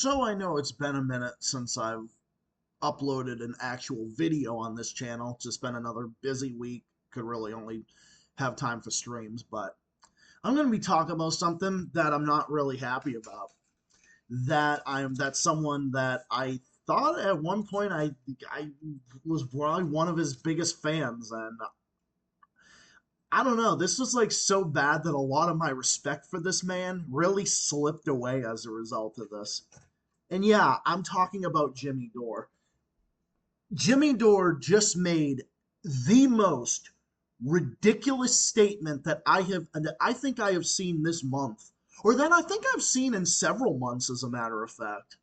So I know it's been a minute since I've uploaded an actual video on this channel. It's just been another busy week. Could really only have time for streams, but I'm going to be talking about something that I'm not really happy about. That's someone that I thought at one point I was probably one of his biggest fans, and I don't know. This was like so bad that a lot of my respect for this man really slipped away as a result of this. And yeah, I'm talking about Jimmy Dore. Jimmy Dore just made the most ridiculous statement that I think I have seen this month, or that I think I've seen in several months, as a matter of fact.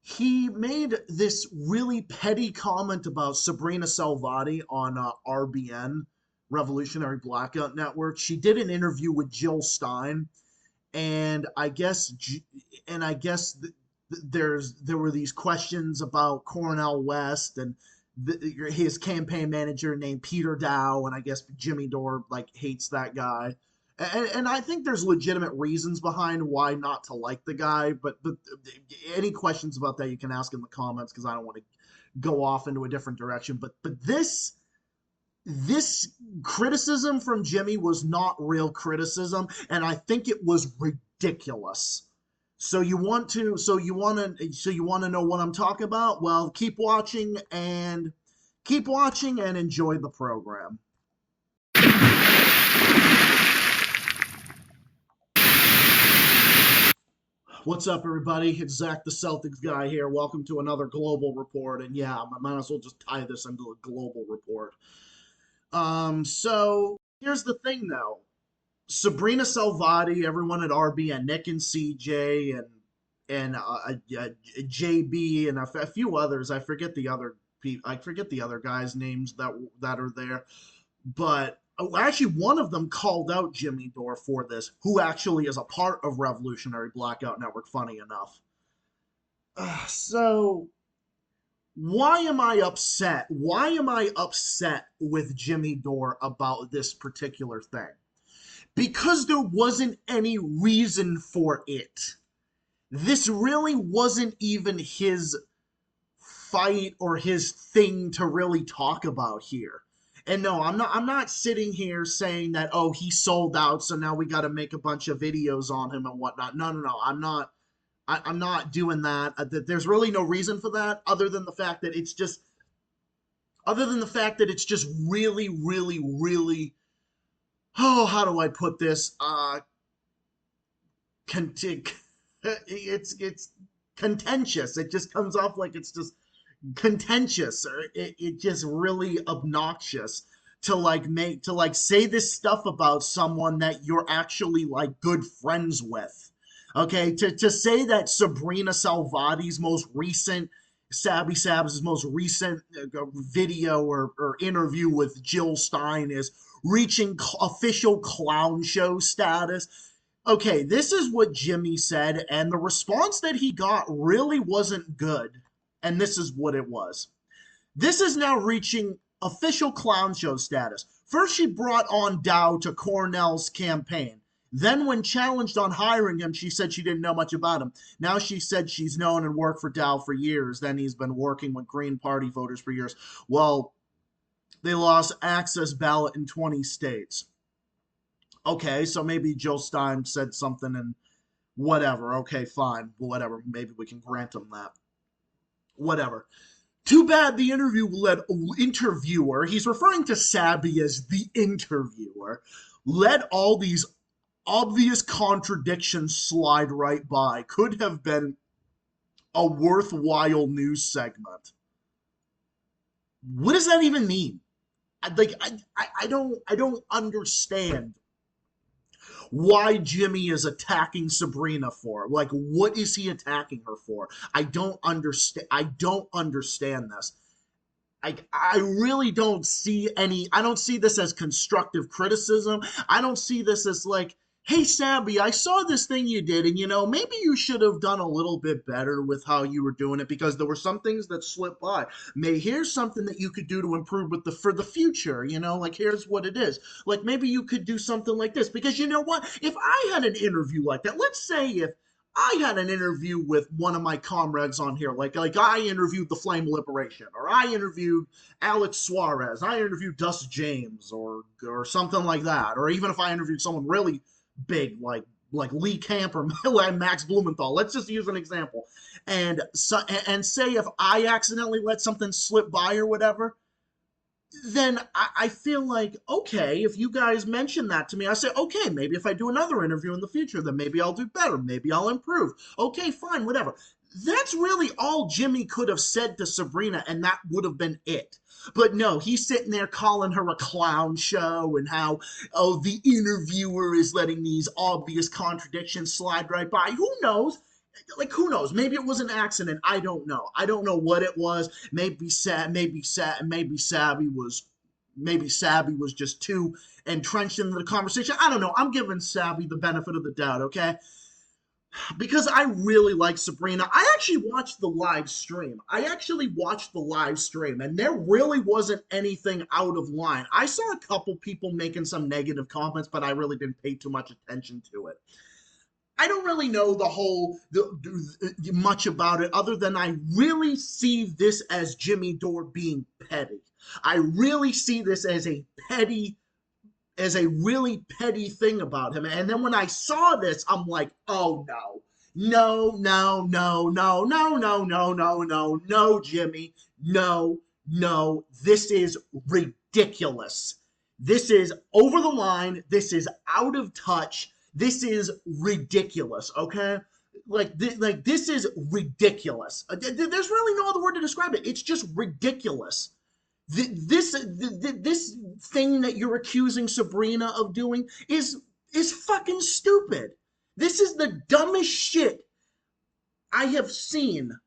He made this really petty comment about Sabrina Salvati on RBN, Revolutionary Blackout Network. She did an interview with Jill Stein, and I guess there were these questions about Cornell West and his campaign manager named Peter Dow, and I guess Jimmy Dore like hates that guy. And I think there's legitimate reasons behind why not to like the guy, but any questions about that you can ask in the comments because I don't want to go off into a different direction. But this criticism from Jimmy was not real criticism, and I think it was ridiculous. So you want to know what I'm talking about? Well, keep watching and enjoy the program. What's up, everybody? It's Zach, the Celtics guy here. Welcome to another global report. And yeah, I might as well just tie this into a global report. So here's the thing, though. Sabrina Salvati, everyone at RBN, Nick and CJ, and JB, and a few others. I forget the other guys' names that are there, but actually one of them called out Jimmy Dore for this, who actually is a part of Revolutionary Blackout Network. Funny enough. So why am I upset? Why am I upset with Jimmy Dore about this particular thing? Because there wasn't any reason for it. This really wasn't even his fight or his thing to really talk about here. And no, I'm not sitting here saying that, oh, he sold out, so now we got to make a bunch of videos on him and whatnot. No. I'm not doing that. There's really no reason for that other than the fact that it's just really, really, really, oh, how do I put this? It's contentious. It just comes off like it's just contentious, or it just really obnoxious to say this stuff about someone that you're actually like good friends with. Okay, to say that Sabrina Salvati's most recent Sabs' most recent video or interview with Jill Stein is reaching official clown show status. Okay, this is what Jimmy said, and the response that he got really wasn't good. And this is what it was. This is now reaching official clown show status. First, she brought on Dow to Cornell's campaign. Then, when challenged on hiring him, she said she didn't know much about him. Now she said she's known and worked for Dow for years. Then he's been working with Green Party voters for years. Well, they lost access ballot in 20 states. Okay, so maybe Jill Stein said something and whatever. Okay, fine. Whatever. Maybe we can grant him that. Whatever. Too bad the interviewer, he's referring to Sabby as the interviewer, let all these obvious contradictions slide right by. Could have been a worthwhile news segment. What does that even mean? I don't understand why Jimmy is attacking Sabrina for. Like, what is he attacking her for? I don't understand this. I really don't see I don't see this as constructive criticism. I don't see this as like, hey, Sabby, I saw this thing you did, and maybe you should have done a little bit better with how you were doing it because there were some things that slipped by. Here's something that you could do to improve for the future, like here's what it is. Like maybe you could do something like this because you know what? If I had an interview like that, let's say if I had an interview with one of my comrades on here, like I interviewed the Flame Liberation, or I interviewed Alex Suarez, I interviewed Dust James, or something like that, or even if I interviewed someone really big like Lee Camp or Max Blumenthal. Let's just use an example, and say if I accidentally let something slip by or whatever, then I feel like, okay, if you guys mention that to me, I say, okay, maybe if I do another interview in the future, then maybe I'll do better. Maybe I'll improve. Okay, fine, whatever. That's really all Jimmy could have said to Sabrina, and that would have been it. But no, he's sitting there calling her a clown show and how, oh, the interviewer is letting these obvious contradictions slide right by. Who knows? Like, who knows? Maybe it was an accident. I don't know. I don't know what it was. Maybe Sabby was just too entrenched into the conversation. I don't know. I'm giving Sabby the benefit of the doubt, okay? Because I really like Sabrina. I actually watched the live stream. And there really wasn't anything out of line. I saw a couple people making some negative comments, but I really didn't pay too much attention to it. I don't really know much about it, other than I really see this as Jimmy Dore being petty. I really see this as a really petty thing about him. And then when I saw this, I'm like, oh no. No, no, no, no, no, no, no, no, no, no, Jimmy. No, no. This is ridiculous. This is over the line. This is out of touch. This is ridiculous, okay? This is ridiculous. There's really no other word to describe it. It's just ridiculous. This thing that you're accusing Sabrina of doing is fucking stupid. This is the dumbest shit I have seen.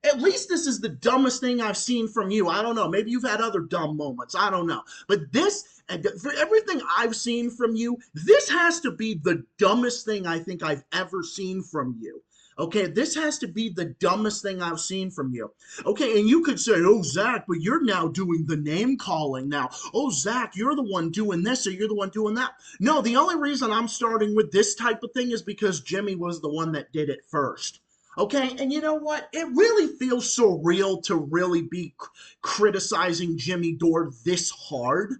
At least this is the dumbest thing I've seen from you. I don't know. Maybe you've had other dumb moments. I don't know. But this, for everything I've seen from you, this has to be the dumbest thing I think I've ever seen from you. Okay, this has to be the dumbest thing I've seen from you. Okay, and you could say, oh, Zach, but you're now doing the name calling now. Oh, Zach, you're the one doing this or you're the one doing that. No, the only reason I'm starting with this type of thing is because Jimmy was the one that did it first. Okay, and you know what? It really feels surreal to really be criticizing Jimmy Dore this hard.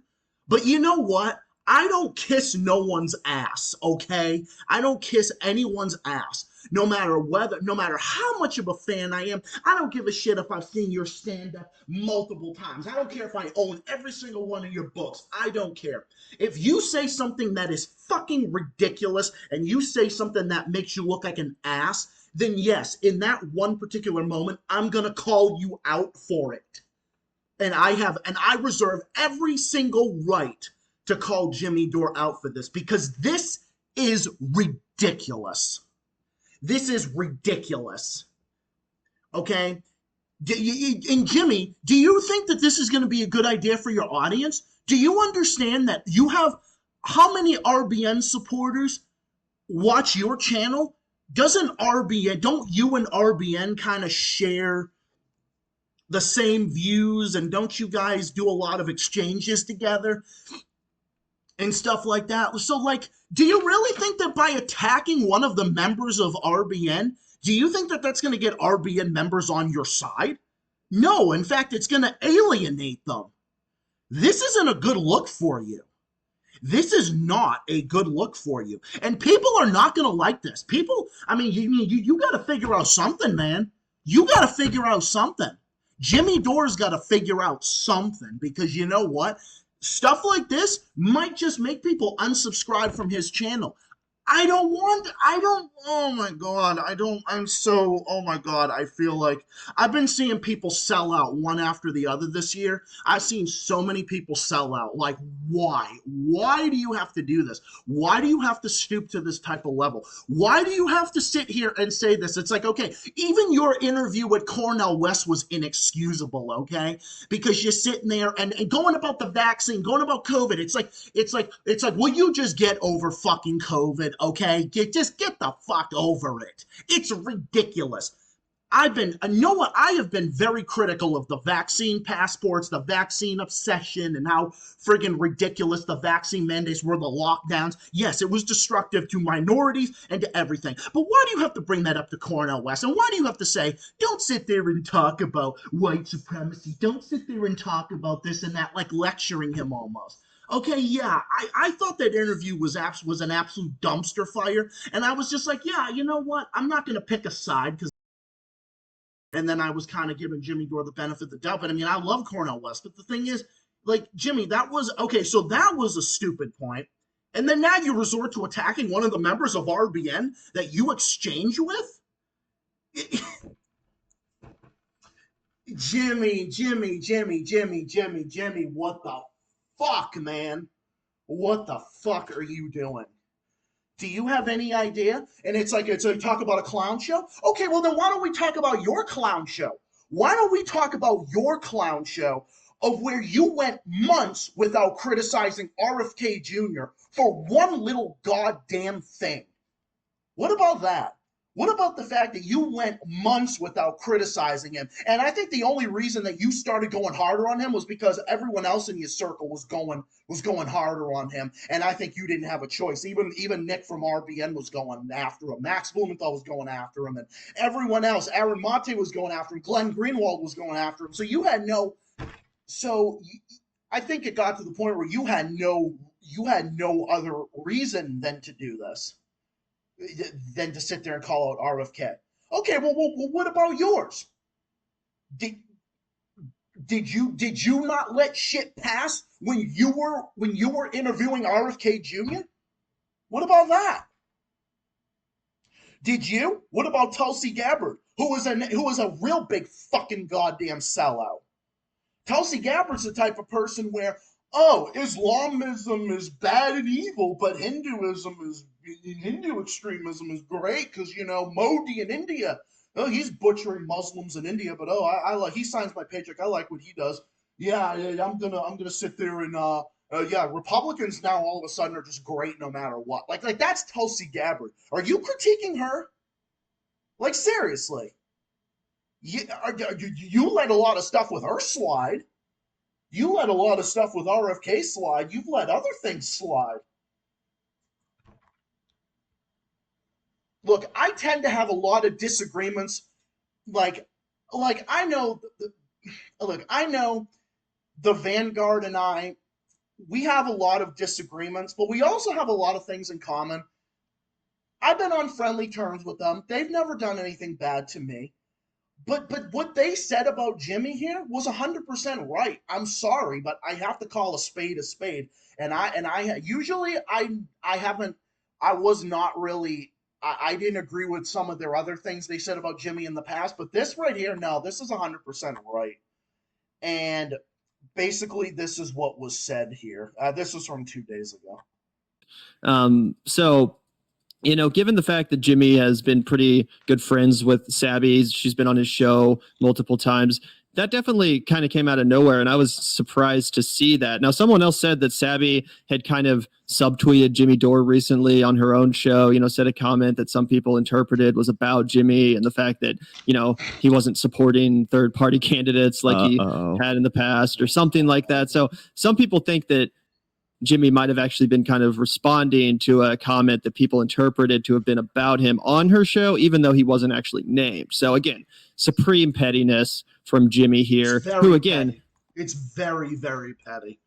But you know what? I don't kiss no one's ass, okay? I don't kiss anyone's ass. No matter how much of a fan I am. I don't give a shit if I've seen your stand-up multiple times. I don't care if I own every single one of your books. I don't care. If you say something that is fucking ridiculous and you say something that makes you look like an ass, then yes, in that one particular moment, I'm going to call you out for it. And I reserve every single right to call Jimmy Dore out for this, because this is ridiculous. This is ridiculous. Okay? And Jimmy, do you think that this is going to be a good idea for your audience? Do you understand that you have how many RBN supporters watch your channel? Don't you and RBN kind of share the same views, and don't you guys do a lot of exchanges together and stuff like that? So, like, do you really think that by attacking one of the members of RBN, do you think that that's going to get RBN members on your side? No, in fact, it's going to alienate them. This isn't a good look for you. This is not a good look for you. And people are not going to like this. People, I mean, you got to figure out something, man. You got to figure out something. Jimmy Dore's got to figure out something, because you know what? Stuff like this might just make people unsubscribe from his channel. Oh my God, oh my God, I feel like I've been seeing people sell out one after the other this year. I've seen so many people sell out. Like, why? Why do you have to do this? Why do you have to stoop to this type of level? Why do you have to sit here and say this? It's like, okay, even your interview with Cornel West was inexcusable, okay? Because you're sitting there and going about the vaccine, going about COVID. It's like, will you just get over fucking COVID? Okay, just get the fuck over it. It's ridiculous. know what? I have been very critical of the vaccine passports, the vaccine obsession, and how friggin' ridiculous the vaccine mandates were, the lockdowns. Yes, it was destructive to minorities and to everything. But why do you have to bring that up to Cornel West? And why do you have to say, don't sit there and talk about white supremacy? Don't sit there and talk about this and that, like lecturing him almost. Okay, yeah, I thought that interview was an absolute dumpster fire, and I was just like, yeah, you know what? I'm not going to pick a side because. And then I was kind of giving Jimmy Dore the benefit of the doubt. But I mean, I love Cornel West. But the thing is, like, Jimmy, that was okay. So that was a stupid point. And then now you resort to attacking one of the members of RBN that you exchange with? Jimmy, what the fuck, man? What the fuck are you doing? Do you have any idea? And it's like talk about a clown show. Okay, well then why don't we talk about your clown show? Why don't we talk about your clown show of where you went months without criticizing RFK Jr. for one little goddamn thing? What about that? What about the fact that you went months without criticizing him? And I think the only reason that you started going harder on him was because everyone else in your circle was going harder on him. And I think you didn't have a choice. Even Nick from RBN was going after him. Max Blumenthal was going after him, and everyone else. Aaron Monte was going after him. Glenn Greenwald was going after him. So you had no. So I think it got to the point where you had no other reason than to do this, than to sit there and call out RFK. Okay, well, what about yours? Did you not let shit pass when you were interviewing RFK Jr.? What about that? Did you? What about Tulsi Gabbard, who was a real big fucking goddamn sellout? Tulsi Gabbard's the type of person where, oh, Islamism is bad and evil, but Hindu extremism is great because, you know, Modi in India, oh, he's butchering Muslims in India, but oh, I like, he signs my paycheck. I like what he does. Yeah, I'm gonna sit there and yeah, Republicans now all of a sudden are just great no matter what. Like that's Tulsi Gabbard. Are you critiquing her? Like seriously? You let a lot of stuff with her slide. You let a lot of stuff with RFK slide. You've let other things slide. Look, I tend to have a lot of disagreements. Like I know. Look, I know the Vanguard and we have a lot of disagreements, but we also have a lot of things in common. I've been on friendly terms with them. They've never done anything bad to me. But what they said about Jimmy here was 100% right. I'm sorry, but I have to call a spade a spade. And I usually I haven't I was not really I didn't agree with some of their other things they said about Jimmy in the past, but this right here, no, this is 100% right. And basically, this is what was said here. This was from 2 days ago. So, you know, given the fact that Jimmy has been pretty good friends with Sabby, she's been on his show multiple times, that definitely kind of came out of nowhere, and I was surprised to see that. Now, someone else said that Sabby had kind of subtweeted Jimmy Dore recently on her own show, you know, said a comment that some people interpreted was about Jimmy and the fact that, you know, he wasn't supporting third-party candidates like he had in the past or something like that. So some people think that Jimmy might have actually been kind of responding to a comment that people interpreted to have been about him on her show, even though he wasn't actually named. So again, supreme pettiness from Jimmy here, who again, petty. It's very, very petty.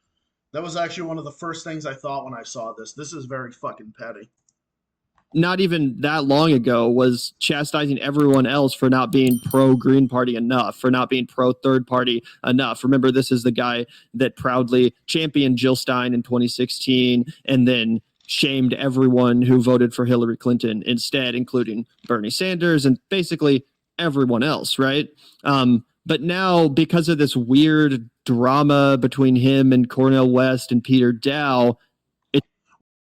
That was actually one of the first things I thought when I saw this. This is very fucking petty. Not even that long ago was chastising everyone else for not being pro Green Party enough, for not being pro third party enough. Remember, this is the guy that proudly championed Jill Stein in 2016 and then shamed everyone who voted for Hillary Clinton instead, including Bernie Sanders and basically everyone else, right? But now, because of this weird drama between him and Cornel West and Peter Dow,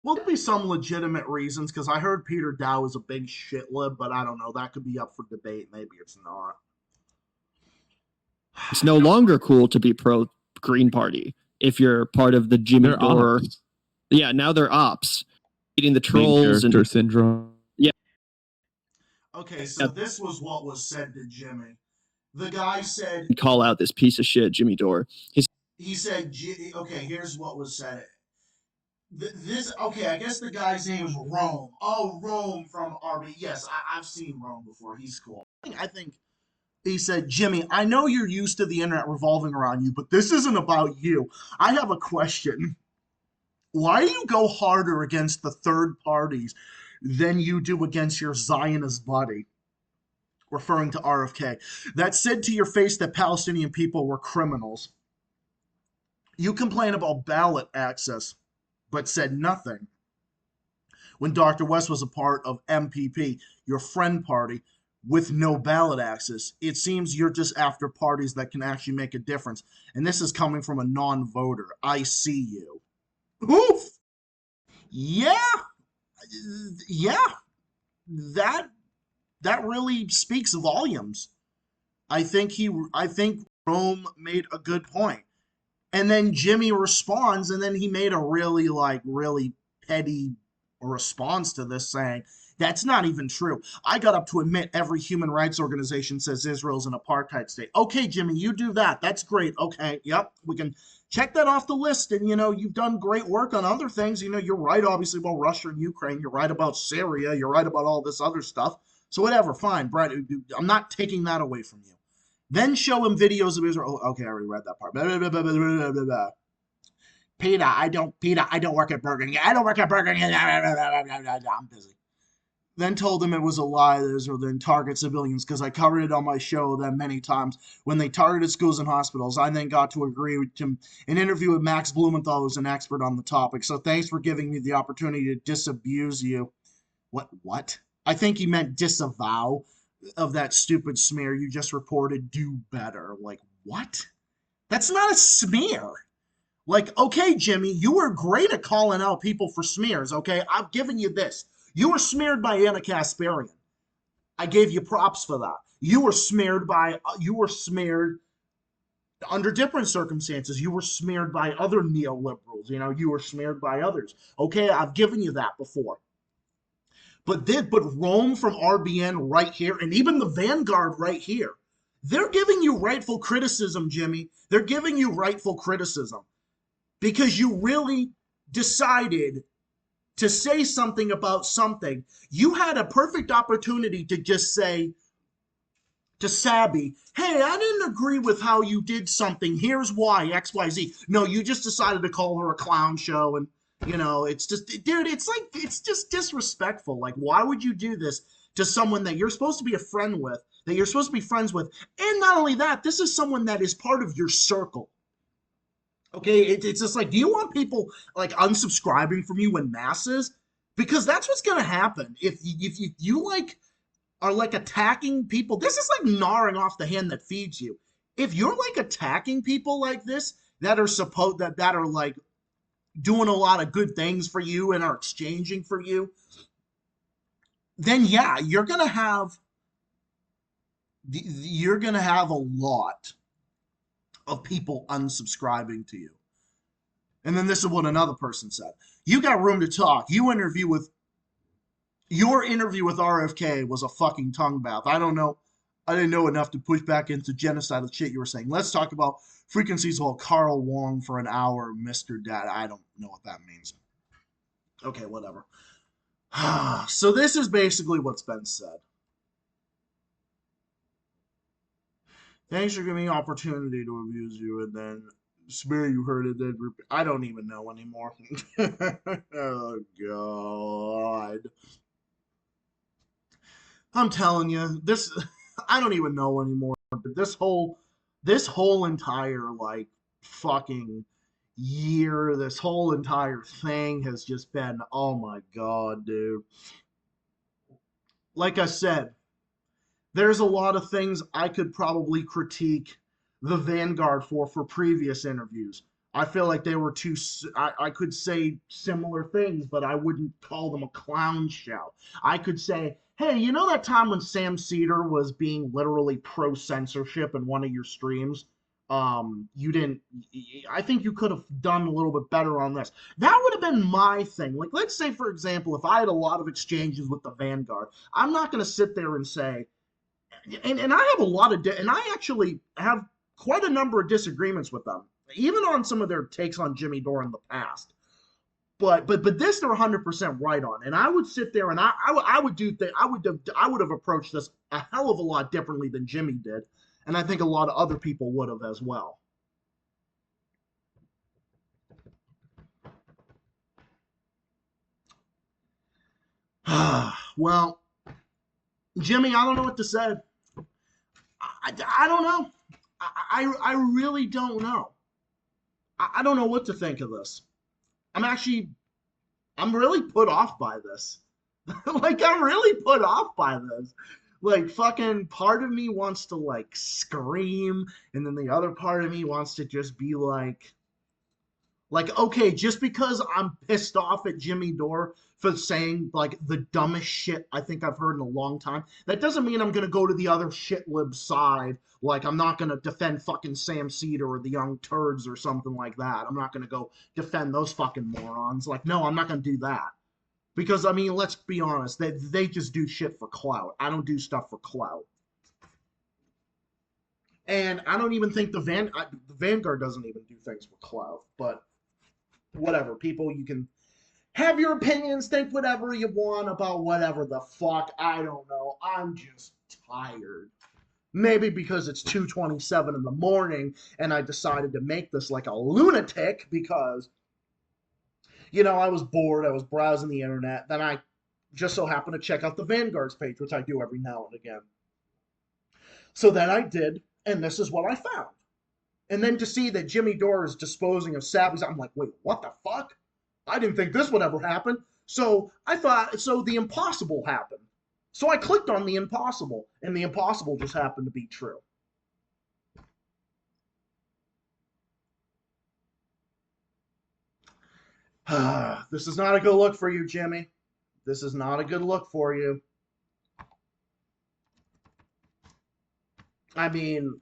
Will there be some legitimate reasons? Because I heard Peter Dow is a big shit lib, but I don't know. That could be up for debate. Maybe it's not. It's no longer cool to be pro Green Party if you're part of the Jimmy Dore. Ops. Yeah, now they're ops, eating the trolls and syndrome. Yeah. Okay, so this was what was said to Jimmy. The guy said, Call out this piece of shit, Jimmy Dore. he said, okay, here's what was said. Okay, I guess the guy's name is Rome. Oh, Rome from RB. Yes, I've seen Rome before. He's cool. I think he said, Jimmy, I know you're used to the internet revolving around you, but this isn't about you. I have a question. Why do you go harder against the third parties than you do against your Zionist buddy? Referring to RFK. That said to your face that Palestinian people were criminals. You complain about ballot access, but said nothing when Dr. West was a part of MPP, your friend party, with no ballot access. It seems you're just after parties that can actually make a difference. And this is coming from a non voter. I see you. Oof. Yeah. Yeah. That really speaks volumes. I think Rome made a good point. And then Jimmy responds, and then he made a really petty response to this, saying, that's not even true. I got up to admit every human rights organization says Israel's an apartheid state. Okay, Jimmy, you do that. That's great. Okay, yep, we can check that off the list. And, you've done great work on other things. You're right, obviously, about Russia and Ukraine. You're right about Syria. You're right about all this other stuff. So whatever, fine, Brett. I'm not taking that away from you. Then show him videos of Israel. Oh, okay, I already read that part. Peter, I don't work at Burger King. I don't work at Burger King. I'm busy. Then told him it was a lie that Israel didn't target civilians because I covered it on my show that many times when they targeted schools and hospitals. I then got to agree with him. An interview with Max Blumenthal, who's an expert on the topic. So thanks for giving me the opportunity to disabuse you. What? I think he meant disavow of that stupid smear you just reported. Do better. Like, what? That's not a smear. Like, okay, Jimmy, you were great at calling out people for smears, okay? I've given you this. You were smeared by Anna Kasparian. I gave you props for that. You were smeared under different circumstances. You were smeared by other neoliberals. You were smeared by others. Okay, I've given you that before. But Rome from RBN right here, and even the Vanguard right here, they're giving you rightful criticism, Jimmy. They're giving you rightful criticism because you really decided to say something about something. You had a perfect opportunity to just say to Sabby, hey, I didn't agree with how you did something. Here's why, XYZ. No, you just decided to call her a clown show. And, it's just, dude, it's just disrespectful. Like, why would you do this to someone that you're supposed to be a friend with, that you're supposed to be friends with? And not only that, this is someone that is part of your circle. Okay, it's just like, do you want people like unsubscribing from you in masses? Because that's what's gonna happen if you like are like attacking people. This is like gnawing off the hand that feeds you. If you're like attacking people like this that are like doing a lot of good things for you and are exchanging for you, then yeah, you're gonna have a lot of people unsubscribing to you. And then this is what another person said. You got room to talk. Your interview with RFK was a fucking tongue bath. I don't know. I didn't know enough to push back into genocidal shit you were saying. Let's talk about frequencies while Carl Wong for an hour, Mr. Dad. I don't know what that means. Okay, whatever. So this is basically what's been said. Thanks for giving me opportunity to abuse you, and then smear you heard it. Then I don't even know anymore. Oh God! I'm telling you, this I don't even know anymore. But this whole entire like fucking year, this whole entire thing has just been, oh my God, dude. Like I said, there's a lot of things I could probably critique the Vanguard for previous interviews. I feel like they were too. I could say similar things, but I wouldn't call them a clown show. I could say, hey, you know that time when Sam Cedar was being literally pro censorship in one of your streams? You didn't. I think you could have done a little bit better on this. That would have been my thing. Like, let's say, for example, if I had a lot of exchanges with the Vanguard, I'm not going to sit there and say, and I have a lot of, and I actually have quite a number of disagreements with them, even on some of their takes on Jimmy Dore in the past. But this they're 100% right on, and I would sit there and I would do I would have approached this a hell of a lot differently than Jimmy did, and I think a lot of other people would have as well. Well, Jimmy, I don't know what to say. I don't know. I really don't know. I don't know what to think of this. I'm actually I'm really put off by this. Like I'm really put off by this. Like fucking part of me wants to like scream, and then the other part of me wants to just be like, okay, just because I'm pissed off at Jimmy Dore for saying like the dumbest shit I think I've heard in a long time, that doesn't mean I'm gonna go to the other shit lib side. Like I'm not gonna defend fucking Sam Cedar or the Young Turds or something like that. I'm not gonna go defend those fucking morons. Like, no, I'm not gonna do that. Because I mean, let's be honest, they just do shit for clout. I don't do stuff for clout. And I don't even think the Vanguard doesn't even do things for clout. But whatever, people, you can have your opinions, think whatever you want about whatever the fuck. I don't know. I'm just tired. Maybe because it's 2:27 in the morning and I decided to make this like a lunatic because I was bored, I was browsing the internet, then I just so happened to check out the Vanguard's page, which I do every now and again. So then I did, and this is what I found. And then to see that Jimmy Dore is disposing of Sabs, I'm like, wait, what the fuck? I didn't think this would ever happen. So I thought, so the impossible happened. So I clicked on the impossible, and the impossible just happened to be true. This is not a good look for you, Jimmy. This is not a good look for you. I mean,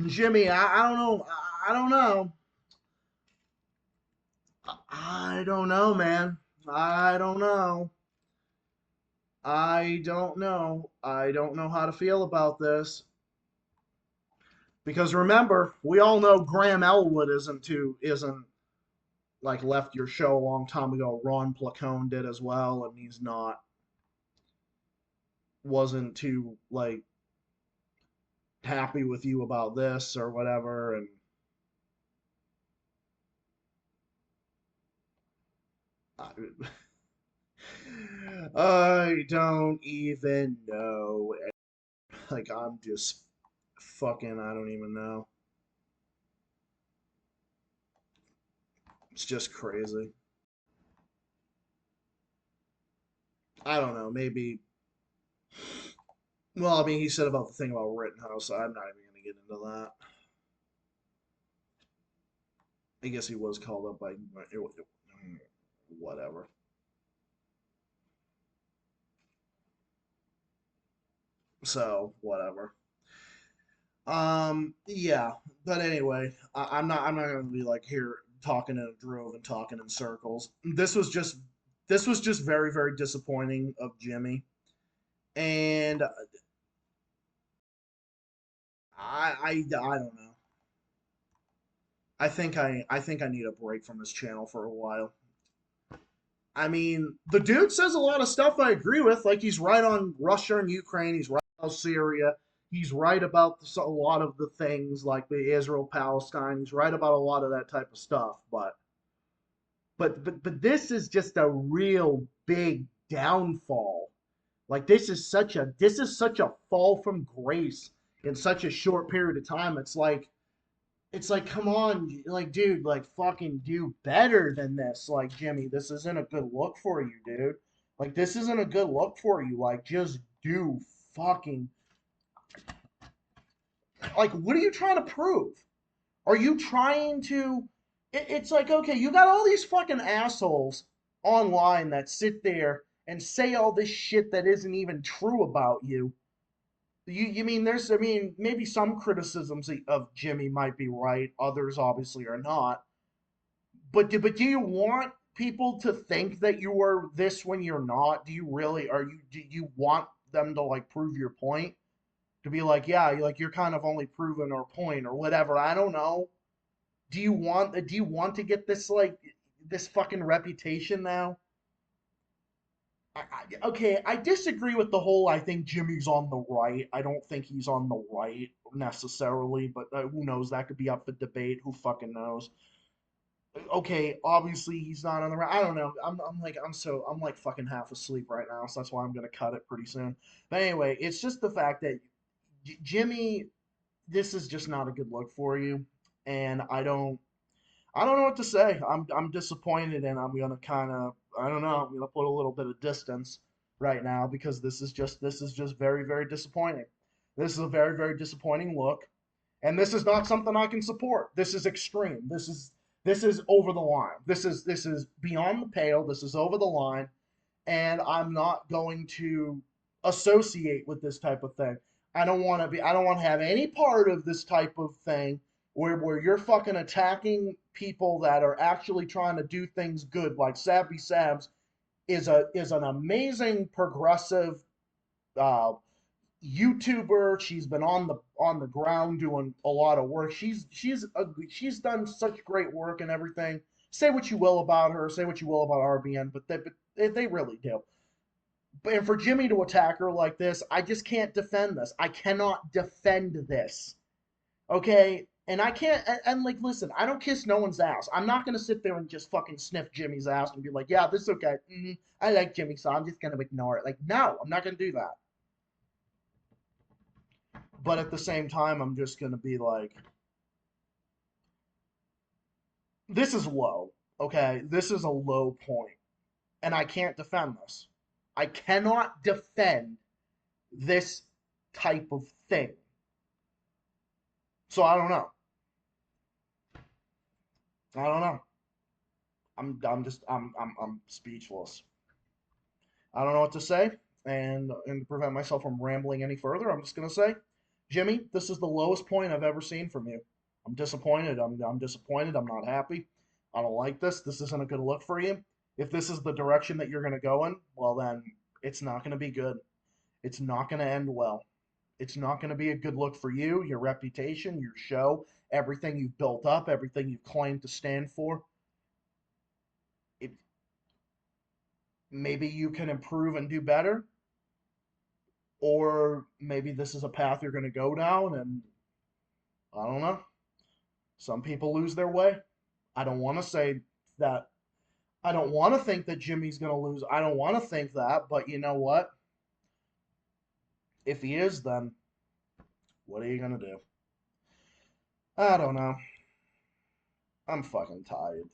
Jimmy, I don't know. I don't know. I don't know, man. I don't know. I don't know. I don't know how to feel about this. Because remember, we all know Graham Elwood isn't like left your show a long time ago. Ron Placone did as well, and he's not wasn't too like happy with you about this or whatever. And I, I don't even know. Like I'm just fucking. I don't even know. It's just crazy. I don't know. Maybe. Well, I mean, he said about the thing about Rittenhouse. So I'm not even gonna get into that. I guess he was called up by whatever. So whatever. Yeah. But anyway, I'm not gonna be like here talking in a drove and talking in circles. This was just very very disappointing of Jimmy, and I don't know. I think I need a break from this channel for a while. I mean, the dude says a lot of stuff I agree with. Like he's right on Russia and Ukraine. He's right about Syria. He's right about a lot of the things like the Israel Palestine. He's right about a lot of that type of stuff. But this is just a real big downfall. Like this is such a fall from grace in such a short period of time. It's like, come on, like, dude, like, fucking do better than this. Like, Jimmy, this isn't a good look for you, dude. Like, this isn't a good look for you. Like, just do fucking. Like, what are you trying to prove? Are you trying to. It's like, okay, you got all these fucking assholes online that sit there and say all this shit that isn't even true about you. You mean there's, I mean, maybe some criticisms of Jimmy might be right, others obviously are not. But do you want people to think that you are this when you're not? Do you really, are you, do you want them to like prove your point? To be like, yeah, like you're kind of only proving our point or whatever. I don't know. Do you want to get this like this fucking reputation now? Okay, I disagree with the whole. I think Jimmy's on the right. I don't think he's on the right necessarily, but who knows? That could be up for debate. Who fucking knows? Okay, obviously he's not on the right. I don't know. I'm like fucking half asleep right now, so that's why I'm gonna cut it pretty soon. But anyway, it's just the fact that Jimmy, this is just not a good look for you, and I don't know what to say. I'm disappointed, and I'm gonna kind of, I don't know. I'm gonna put a little bit of distance right now because this is just very very disappointing. This is a very very disappointing look, and this is not something I can support. This is extreme. This is over the line. This is beyond the pale. This is over the line, and I'm not going to associate with this type of thing. I don't want to be. I don't want to have any part of this type of thing where you're fucking attacking people that are actually trying to do things good. Like Sabby Sabs is an amazing progressive uh, YouTuber. She's been on the ground doing a lot of work. She's done such great work and everything. Say what you will about her, say what you will about RBN, but they really do. And for Jimmy to attack her like this, I just can't defend this. I cannot defend this. Okay? And I can't, and like, listen, I don't kiss no one's ass. I'm not going to sit there and just fucking sniff Jimmy's ass and be like, yeah, this is okay. I like Jimmy, so I'm just going to ignore it. Like, no, I'm not going to do that. But at the same time, I'm just going to be like, this is low. Okay? This is a low point, and I can't defend this. I cannot defend this type of thing. So I don't know. I don't know. I'm speechless. I don't know what to say, and to prevent myself from rambling any further, I'm just gonna say, Jimmy, this is the lowest point I've ever seen from you. I'm disappointed. I'm disappointed. I'm not happy. I don't like this. This isn't a good look for you. If this is the direction that you're gonna go in, well then it's not gonna be good. It's not gonna end well. It's not gonna be a good look for you, your reputation, your show, everything you've built up, everything you've claimed to stand for. It, maybe you can improve and do better, or maybe this is a path you're going to go down, and I don't know. Some people lose their way. I don't want to say that. I don't want to think that Jimmy's going to lose. I don't want to think that, but you know what? If he is, then what are you going to do? I don't know. I'm fucking tired.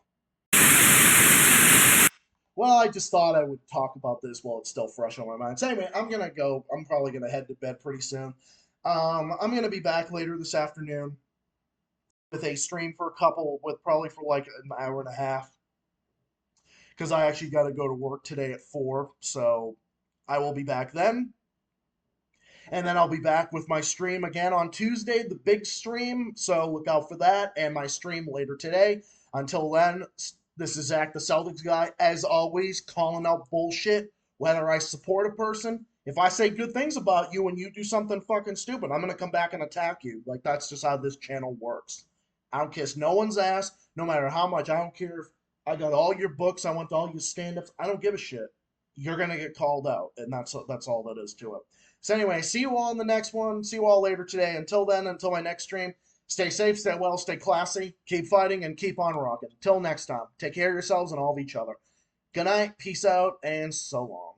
Well, I just thought I would talk about this while it's still fresh on my mind. So anyway, I'm gonna go. I'm probably gonna head to bed pretty soon. I'm gonna be back later this afternoon with a stream for a couple, with probably for like an hour and a half, because I actually got to go to work today at 4. So I will be back then. And then I'll be back with my stream again on Tuesday, the big stream. So look out for that and my stream later today. Until then, this is Zach, the Celtics guy, as always, calling out bullshit, whether I support a person. If I say good things about you and you do something fucking stupid, I'm going to come back and attack you. Like, that's just how this channel works. I don't kiss no one's ass, no matter how much. I don't care if I got all your books, I went to all your stand ups. I don't give a shit. You're going to get called out. And that's all that is to it. So anyway, see you all in the next one. See you all later today. Until then, until my next stream, stay safe, stay well, stay classy, keep fighting, and keep on rocking. Until next time, take care of yourselves and all of each other. Good night, peace out, and so long.